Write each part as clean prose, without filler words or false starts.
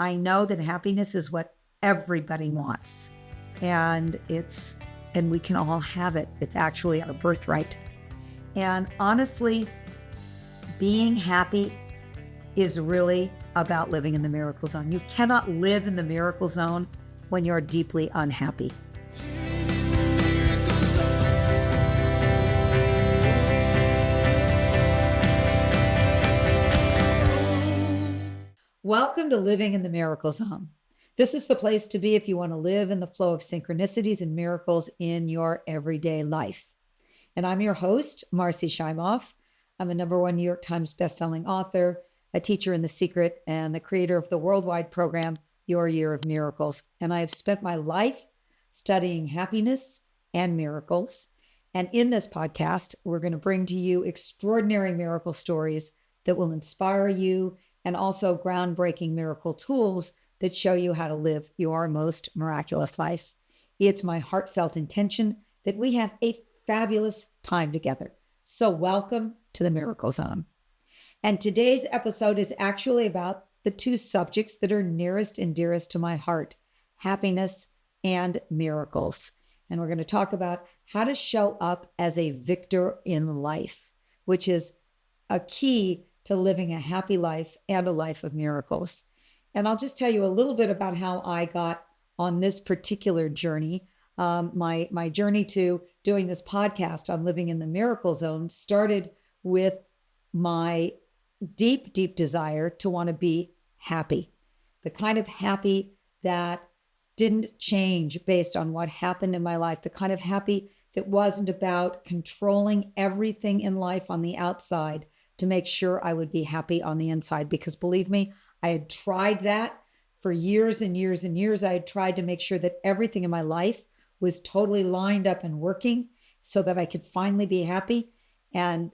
I know that happiness is what everybody wants, and we can all have it. It's actually our birthright. And honestly, being happy is really about living in the miracle zone. You cannot live in the miracle zone when you're deeply unhappy. Welcome to Living in the Miracle Zone. This is the place to be if you want to live in the flow of synchronicities and miracles in your everyday life. And I'm your host, Marci Shimoff. I'm a #1 New York Times bestselling author, a teacher in The Secret, and the creator of the worldwide program, Your Year of Miracles. And I have spent my life studying happiness and miracles. And in this podcast, we're going to bring to you extraordinary miracle stories that will inspire you, and also groundbreaking miracle tools that show you how to live your most miraculous life. It's my heartfelt intention that we have a fabulous time together. So welcome to the Miracle Zone. And today's episode is actually about the two subjects that are nearest and dearest to my heart, happiness and miracles. And we're going to talk about how to show up as a victor in life, which is a key to living a happy life and a life of miracles. And I'll just tell you a little bit about how I got on this particular journey. My journey to doing this podcast on living in the miracle zone started with my deep, deep desire to want to be happy. The kind of happy that didn't change based on what happened in my life. The kind of happy that wasn't about controlling everything in life on the outside to make sure I would be happy on the inside. Because believe me, I had tried that for years and years and years. I had tried to make sure that everything in my life was totally lined up and working so that I could finally be happy. And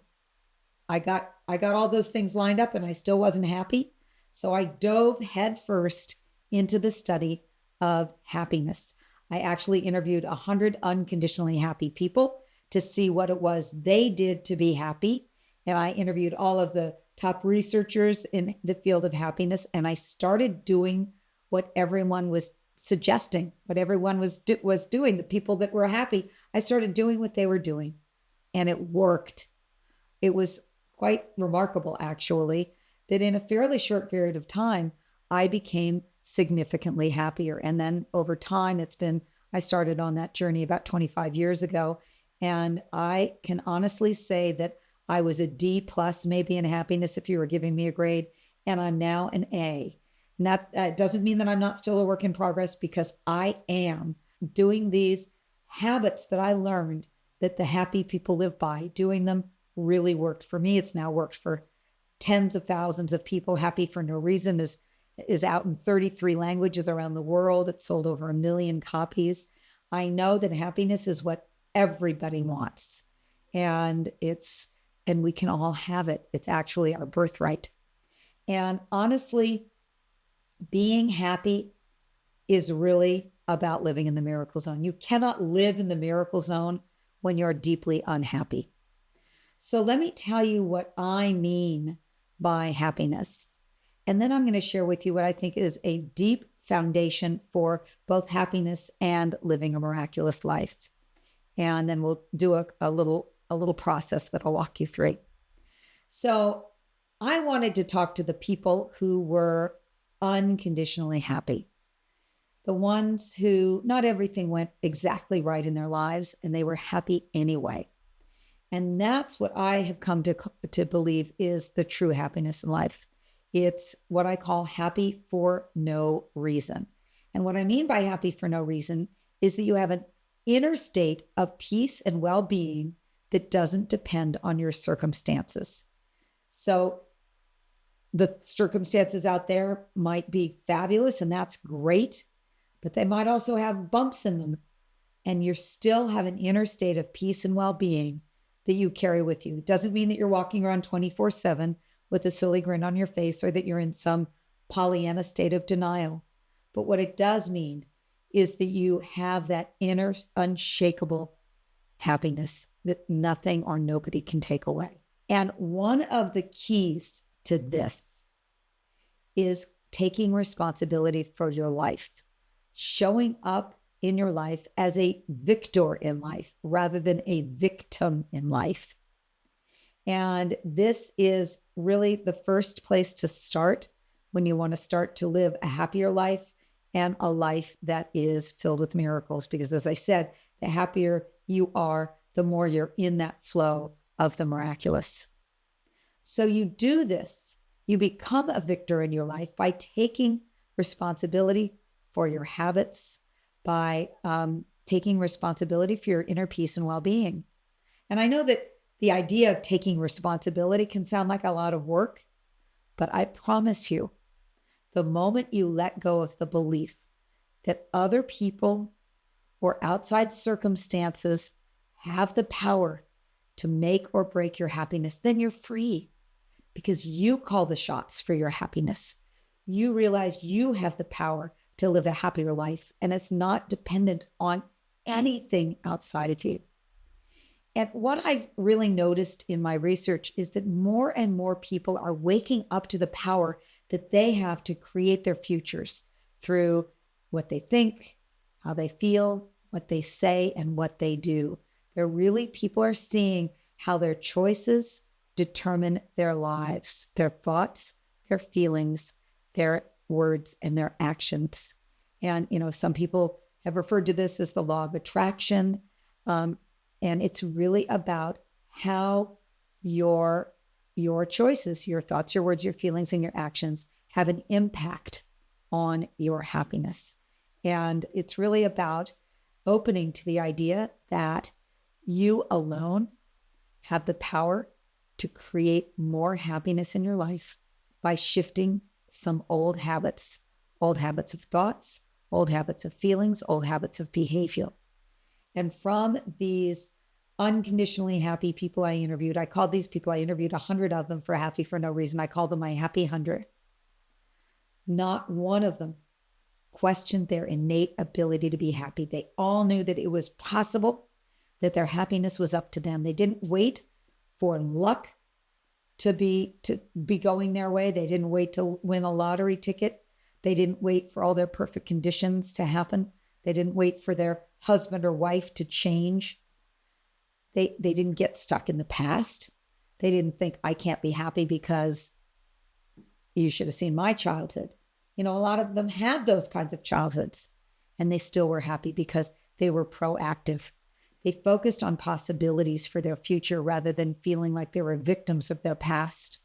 I got all those things lined up and I still wasn't happy. So I dove headfirst into the study of happiness. I actually interviewed 100 unconditionally happy people to see what it was they did to be happy. And I interviewed all of the top researchers in the field of happiness. And I started doing what everyone was suggesting, what everyone was doing. The people that were happy, I started doing what they were doing. And it worked. It was quite remarkable, actually, that in a fairly short period of time, I became significantly happier. And then over time, I started on that journey about 25 years ago. And I can honestly say that I was a D+ maybe in happiness if you were giving me a grade, and I'm now an A. And that doesn't mean that I'm not still a work in progress, because I am doing these habits that I learned that the happy people live by. Doing them really worked for me. It's now worked for tens of thousands of people. Happy for No Reason is out in 33 languages around the world. It's sold over 1 million copies. I know that happiness is what everybody wants, and we can all have it. It's actually our birthright. And honestly, being happy is really about living in the miracle zone. You cannot live in the miracle zone when you're deeply unhappy. So let me tell you what I mean by happiness. And then I'm going to share with you what I think is a deep foundation for both happiness and living a miraculous life. And then we'll do a little process that I'll walk you through. So I wanted to talk to the people who were unconditionally happy. The ones who not everything went exactly right in their lives and they were happy anyway. And that's what I have come to believe is the true happiness in life. It's what I call happy for no reason. And what I mean by happy for no reason is that you have an inner state of peace and well-being that doesn't depend on your circumstances. So the circumstances out there might be fabulous, and that's great, but they might also have bumps in them. And you still have an inner state of peace and well-being that you carry with you. It doesn't mean that you're walking around 24/7 with a silly grin on your face, or that you're in some Pollyanna state of denial. But what it does mean is that you have that inner unshakable happiness that nothing or nobody can take away. And one of the keys to this is taking responsibility for your life, showing up in your life as a victor in life rather than a victim in life. And this is really the first place to start when you want to start to live a happier life and a life that is filled with miracles. Because as I said, the happier you are, the more you're in that flow of the miraculous. So you do this, you become a victor in your life by taking responsibility for your habits, by taking responsibility for your inner peace and well-being. And I know that the idea of taking responsibility can sound like a lot of work, but I promise you, the moment you let go of the belief that other people or outside circumstances have the power to make or break your happiness, then you're free because you call the shots for your happiness. You realize you have the power to live a happier life, and it's not dependent on anything outside of you. And what I've really noticed in my research is that more and more people are waking up to the power that they have to create their futures through what they think, how they feel, what they say, and what they do. People are seeing how their choices determine their lives, their thoughts, their feelings, their words, and their actions. And, some people have referred to this as the law of attraction. And it's really about how your choices, your thoughts, your words, your feelings, and your actions have an impact on your happiness. And it's really about opening to the idea that you alone have the power to create more happiness in your life by shifting some old habits of thoughts, old habits of feelings, old habits of behavior. And from these unconditionally happy people I interviewed, I interviewed 100 of them for Happy for No Reason. I called them my Happy 100. Not one of them questioned their innate ability to be happy. They all knew that it was possible, that their happiness was up to them. They didn't wait for luck to be going their way. They didn't wait to win a lottery ticket. They didn't wait for all their perfect conditions to happen. They didn't wait for their husband or wife to change. They didn't get stuck in the past. They didn't think, I can't be happy because you should have seen my childhood. A lot of them had those kinds of childhoods, and they still were happy because they were proactive. They focused on possibilities for their future rather than feeling like they were victims of their past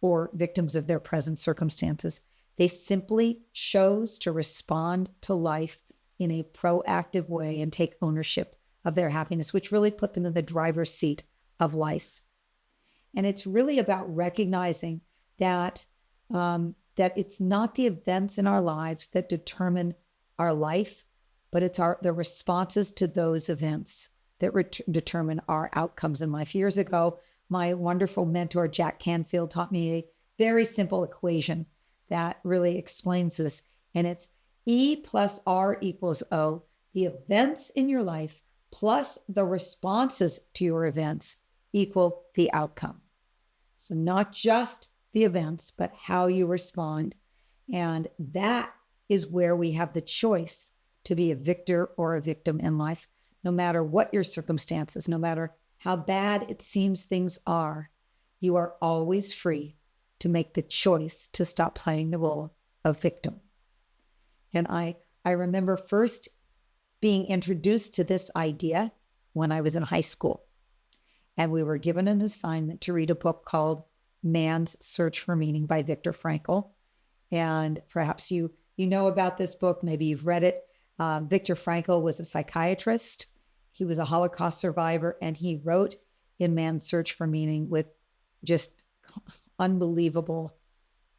or victims of their present circumstances. They simply chose to respond to life in a proactive way and take ownership of their happiness, which really put them in the driver's seat of life. And it's really about recognizing that it's not the events in our lives that determine our life, but it's the responses to those events that determine our outcomes in life. Years ago, my wonderful mentor, Jack Canfield, taught me a very simple equation that really explains this. And it's E plus R equals O, the events in your life plus the responses to your events equal the outcome. So not just the events, but how you respond. And that is where we have the choice to be a victor or a victim in life, no matter what your circumstances, no matter how bad it seems things are, you are always free to make the choice to stop playing the role of victim. And I remember first being introduced to this idea when I was in high school. And we were given an assignment to read a book called Man's Search for Meaning by Victor Frankl. And perhaps you know about this book, maybe you've read it. Victor Frankl was a psychiatrist. He was a Holocaust survivor, and he wrote in Man's Search for Meaning with just unbelievable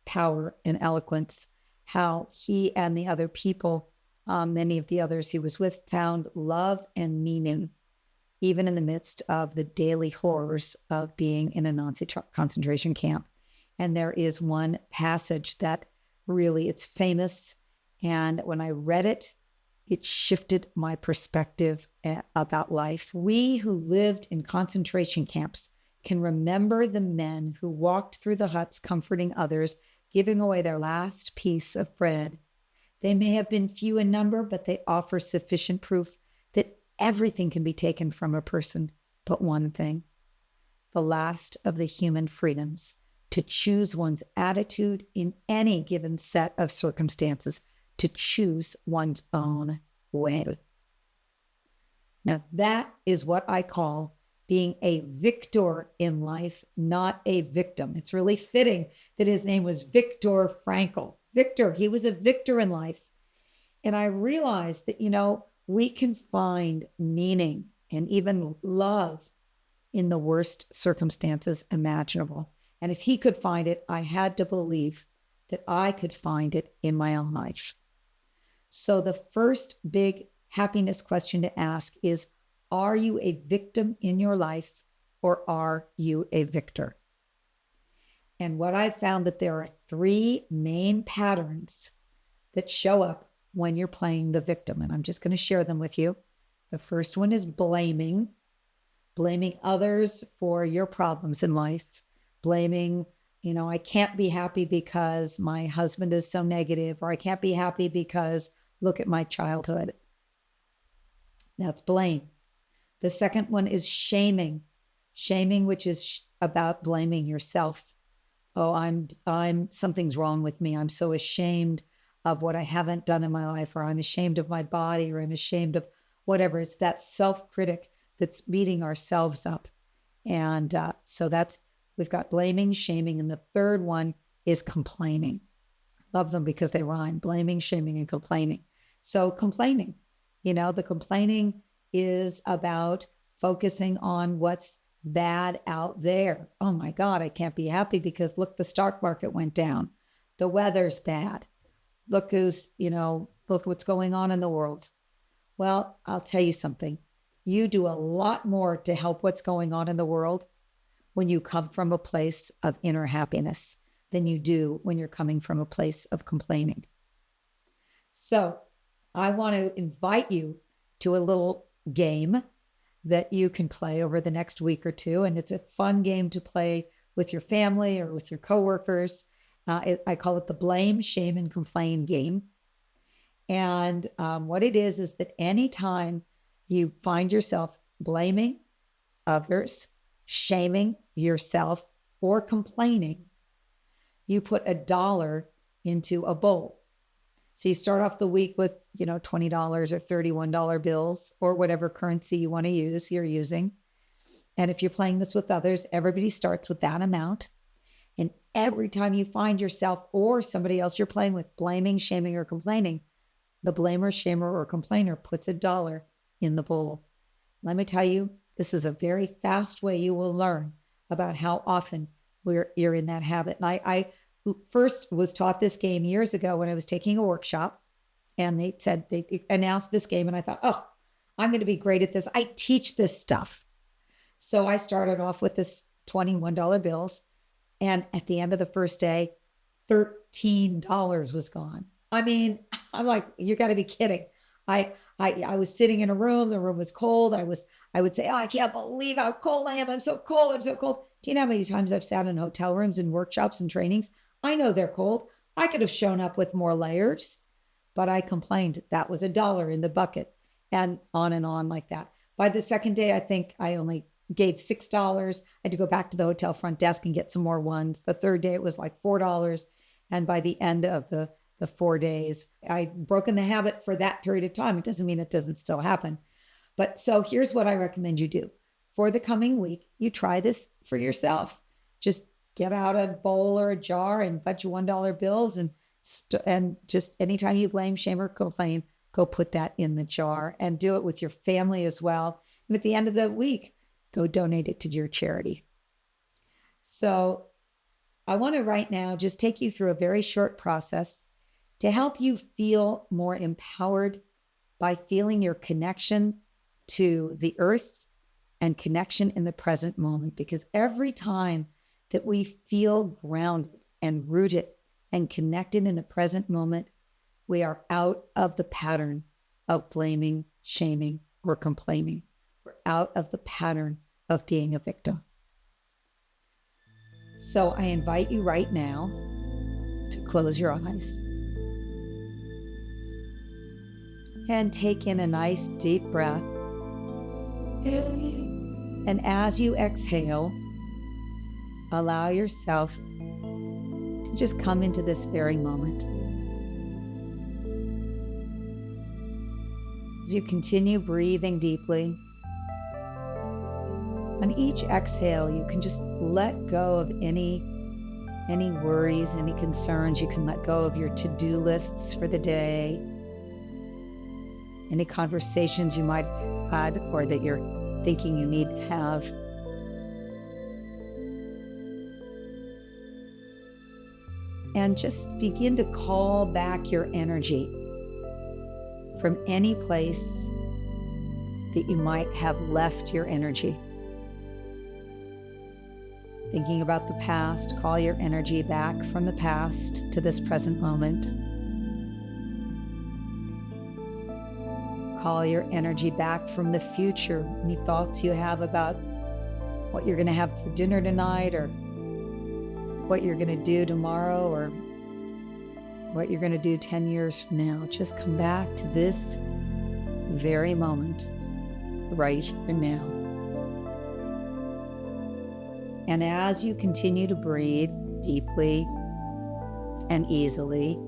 power and eloquence how he and the other people, many of the others he was with, found love and meaning even in the midst of the daily horrors of being in a Nazi concentration camp. And there is one passage that really, it's famous. And when I read it, it shifted my perspective about life. We who lived in concentration camps can remember the men who walked through the huts comforting others, giving away their last piece of bread. They may have been few in number, but they offer sufficient proof that everything can be taken from a person but one thing, the last of the human freedoms, to choose one's attitude in any given set of circumstances, to choose one's own way. Now, that is what I call being a victor in life, not a victim. It's really fitting that his name was Victor Frankl. Victor, he was a victor in life. And I realized that, we can find meaning and even love in the worst circumstances imaginable. And if he could find it, I had to believe that I could find it in my own life. So the first big happiness question to ask is, are you a victim in your life or are you a victor? And what I found that there are 3 main patterns that show up when you're playing the victim. And I'm just going to share them with you. The first one is blaming others for your problems in life. Blaming, I can't be happy because my husband is so negative, or I can't be happy because look at my childhood. That's blame. The second one is shaming, which is about blaming yourself. Oh, I'm something's wrong with me. I'm so ashamed of what I haven't done in my life, or I'm ashamed of my body, or I'm ashamed of whatever. It's that self-critic that's beating ourselves up. And so we've got blaming, shaming, and the third one is complaining. Love them because they rhyme: blaming, shaming, and complaining. So complaining, the complaining is about focusing on what's bad out there. Oh my God, I can't be happy because look, the stock market went down. The weather's bad. Look what's going on in the world. Well, I'll tell you something. You do a lot more to help what's going on in the world when you come from a place of inner happiness than you do when you're coming from a place of complaining. So I want to invite you to a little game that you can play over the next week or two. And it's a fun game to play with your family or with your coworkers. I call it the blame, shame, and complain game. And what it is that anytime you find yourself blaming others, shaming yourself, or complaining, you put $1 into a bowl. So you start off the week with, $20 or $31 bills or whatever currency you want to use, you're using. And if you're playing this with others, everybody starts with that amount. And every time you find yourself or somebody else you're playing with blaming, shaming, or complaining, the blamer, shamer, or complainer puts $1 in the bowl. Let me tell you, this is a very fast way you will learn about how often you're in that habit. And I first was taught this game years ago when I was taking a workshop, and they announced this game, and I thought, oh, I'm going to be great at this. I teach this stuff. So I started off with this $21 bills, and at the end of the first day, $13 was gone. I mean, I'm like, you got to be kidding. I was sitting in a room. The room was cold. I would say, oh, I can't believe how cold I am. I'm so cold. I'm so cold. Do you know how many times I've sat in hotel rooms and workshops and trainings? I know they're cold. I could have shown up with more layers, but I complained. That was $1 in the bucket, and on like that. By the second day, I think I only gave $6. I had to go back to the hotel front desk and get some more ones. The third day, it was like $4. And by the end of the 4 days, I'd broken the habit for that period of time. It doesn't mean it doesn't still happen. But so here's what I recommend you do. For the coming week, you try this for yourself. Just get out a bowl or a jar and a bunch of $1 bills, and just anytime you blame, shame, or complain, go put that in the jar, and do it with your family as well. And at the end of the week, go donate it to your charity. So I want to right now just take you through a very short process to help you feel more empowered by feeling your connection to the earth and connection in the present moment. Because every time that we feel grounded and rooted and connected in the present moment, we are out of the pattern of blaming, shaming, or complaining. We're out of the pattern of being a victim. So I invite you right now to close your eyes. And take in a nice deep breath. And as you exhale, allow yourself to just come into this very moment. As you continue breathing deeply, on each exhale, you can just let go of any worries, any concerns. You can let go of your to-do lists for the day, any conversations you might have had or that you're thinking you need to have. And just begin to call back your energy from any place that you might have left your energy. Thinking about the past, call your energy back from the past to this present moment. Call your energy back from the future. Any thoughts you have about what you're going to have for dinner tonight, or what you're going to do tomorrow, or what you're going to do 10 years from now. Just come back to this very moment, right here and now. And as you continue to breathe deeply and easily,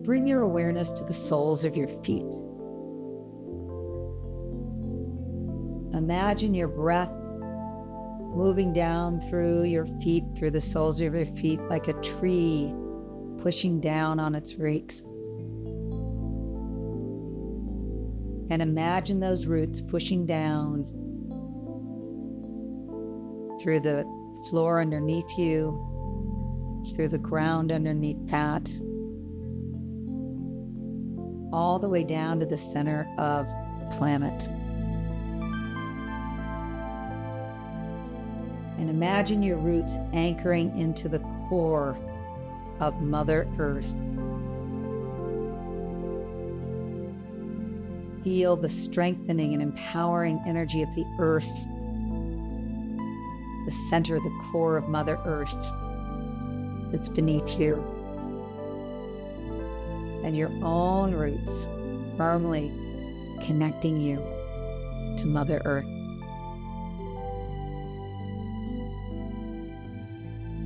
bring your awareness to the soles of your feet. Imagine your breath moving down through your feet, through the soles of your feet, like a tree pushing down on its roots. And imagine those roots pushing down through the floor underneath you, through the ground underneath that, all the way down to the center of the planet. And imagine your roots anchoring into the core of Mother Earth. Feel the strengthening and empowering energy of the earth, the center, the core of Mother Earth that's beneath you. And your own roots firmly connecting you to Mother Earth.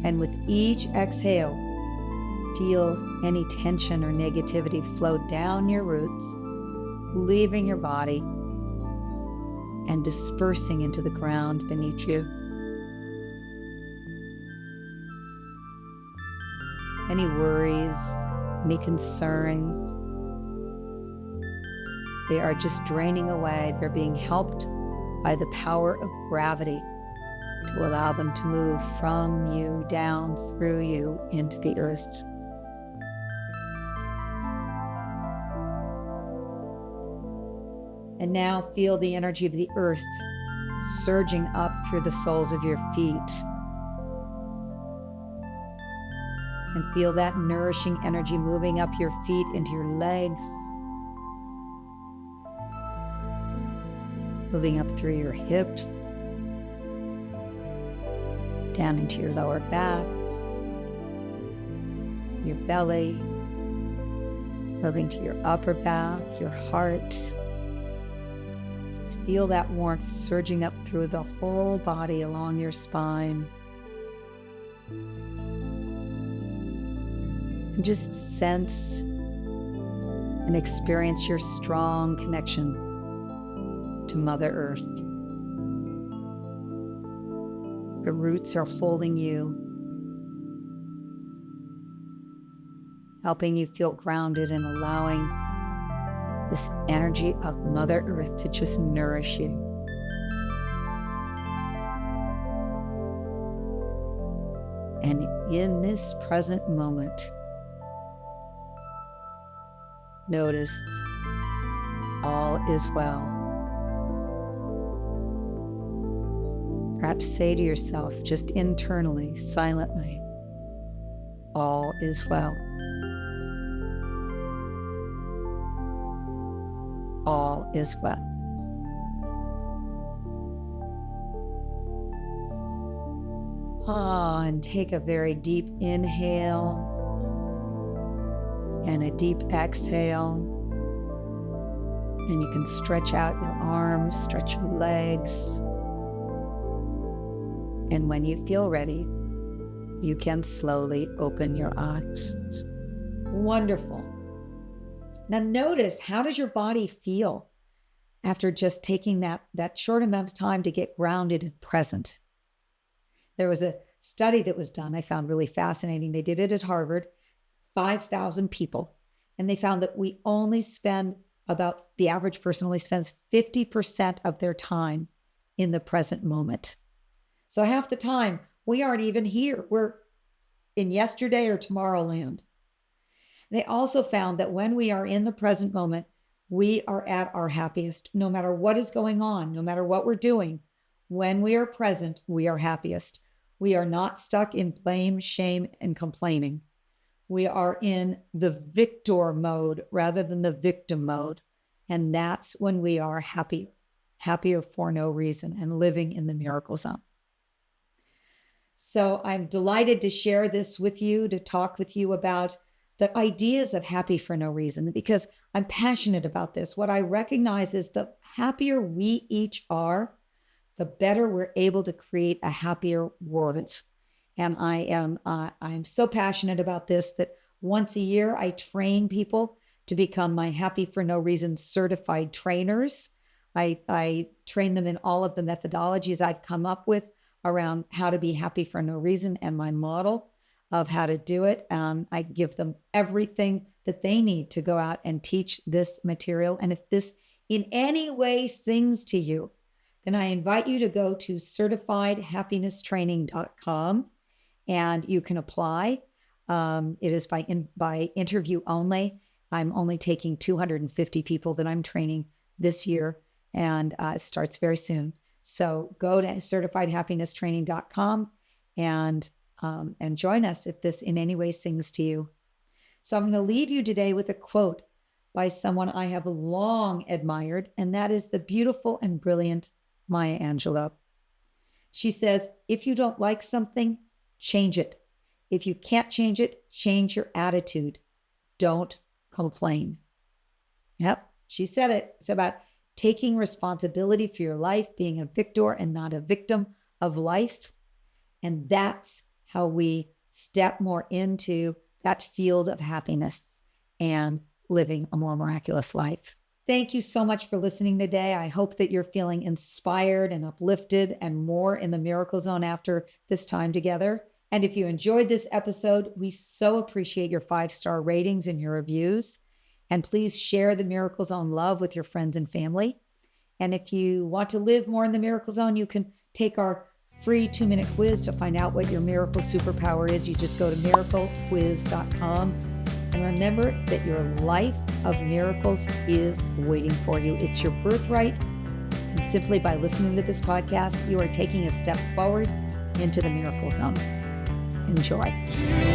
And with each exhale, feel any tension or negativity flow down your roots, leaving your body and dispersing into the ground beneath you. Any worries, any concerns, they are just draining away. They're being helped by the power of gravity to allow them to move from you, down through you, into the earth. And now feel the energy of the earth surging up through the soles of your feet. And feel that nourishing energy moving up your feet into your legs, moving up through your hips, down into your lower back, your belly, moving to your upper back, your heart. Just feel that warmth surging up through the whole body along your spine. And just sense and experience your strong connection to Mother Earth. The roots are holding you, helping you feel grounded and allowing this energy of Mother Earth to just nourish you. And in this present moment, notice all is well. Perhaps say to yourself, just internally, silently, all is well. All is well. And take a very deep inhale and a deep exhale. And you can stretch out your arms, stretch your legs. And when you feel ready, you can slowly open your eyes. Wonderful. Now notice, how does your body feel after just taking that short amount of time to get grounded and present? There was a study that was done I found really fascinating. They did it at Harvard, 5,000 people, and they found that the average person only spends 50% of their time in the present moment. So half the time, we aren't even here. We're in yesterday or tomorrow land. They also found that when we are in the present moment, we are at our happiest, no matter what is going on, no matter what we're doing. When we are present, we are happiest. We are not stuck in blame, shame, and complaining. We are in the victor mode rather than the victim mode. And that's when we are happier for no reason, and living in the miracle zone. So I'm delighted to share this with you, to talk with you about the ideas of happy for no reason, because I'm passionate about this. What I recognize is the happier we each are, the better we're able to create a happier world. And I'm so passionate about this that once a year I train people to become my Happy for No Reason certified trainers. I train them in all of the methodologies I've come up with around how to be happy for no reason and my model of how to do it. I give them everything that they need to go out and teach this material. And if this in any way sings to you, then I invite you to go to certifiedhappinesstraining.com and you can apply. It is by interview only. I'm only taking 250 people that I'm training this year, and it starts very soon. So go to certifiedhappinesstraining.com and join us if this in any way sings to you. So I'm going to leave you today with a quote by someone I have long admired, and that is the beautiful and brilliant Maya Angelou. She says, if you don't like something, change it. If you can't change it, change your attitude. Don't complain. Yep, she said it. It's about taking responsibility for your life, being a victor and not a victim of life. And that's how we step more into that field of happiness and living a more miraculous life. Thank you so much for listening today. I hope that you're feeling inspired and uplifted and more in the miracle zone after this time together. And if you enjoyed this episode, we so appreciate your 5-star ratings and your reviews. And please share the Miracle Zone love with your friends and family. And if you want to live more in the Miracle Zone, you can take our free 2-minute quiz to find out what your miracle superpower is. You just go to miraclequiz.com. And remember that your life of miracles is waiting for you. It's your birthright. And simply by listening to this podcast, you are taking a step forward into the miracle zone. Enjoy.